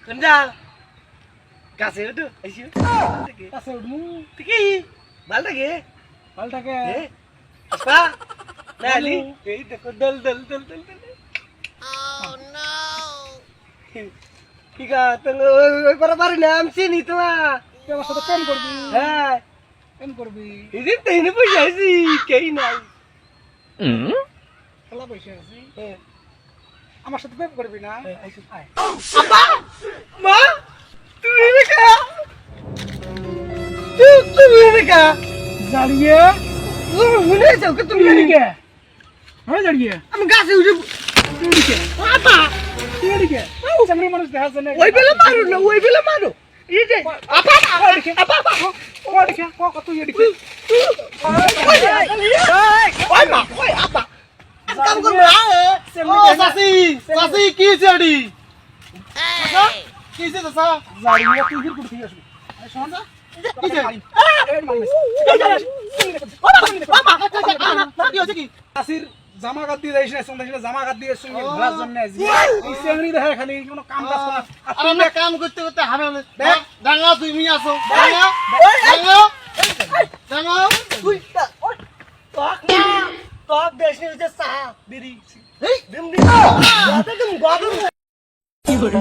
কোন যা কাছে উঠো আইসি কাছে উঠমু ঠিকই ভালটাকে এ আপা নালি এই দেখো দল দল দল দল দল ঠিক আছে তো ওই বরাবর নাম চিনি তো তুই আমার সাথে প্রেম করবি হ্যাঁ প্রেম করবি এই যে তেনে পয়সা আইছি কেই নাই খেলা পয়সা আছে হ্যাঁ আমার সাথে প্রেম করবি না আইসি আয়। আপা মা তুমি রেখা তুমি রেখা দাঁড়িয়ে শুনে যাও কে তুমি এদিকে হ্যাঁ দাঁড়িয়ে আমি গাছে উঠে এদিকে আপা তুই এদিকে চামড়ি মানুষ দেখা যায় না ওই বেলা মারো না ওই বেলা মারো এই যে আপা এদিকে আপা আপা ও এদিকে তুই এদিকে ওই মা ওই আপা কাম করবো ও সাসি সাসি কি চেড়ি কি সে দাসা দাঁড়িয়ে তুই হির করতে আসবি আরে শোন না কি সে এই মানুষ কি হচ্ছে কি আসির জামা কাট দিয়ে যাইছ না সঙ্গে জামা কাট দিয়ে সঙ্গে ঘোরার জন্য আসবি এই চামড়ি দেখা খালি কোনো কাম কাজ করে আর আমরা কাম করতে করতে হবে ডাঙ্গা তুমি আসো ডাঙ্গা ডাঙ্গা ডাঙ্গা তুই টক না টক দেশনি হচ্ছে চা বিড়ি এই দিম দিম দাদা তুমি গগন কি করে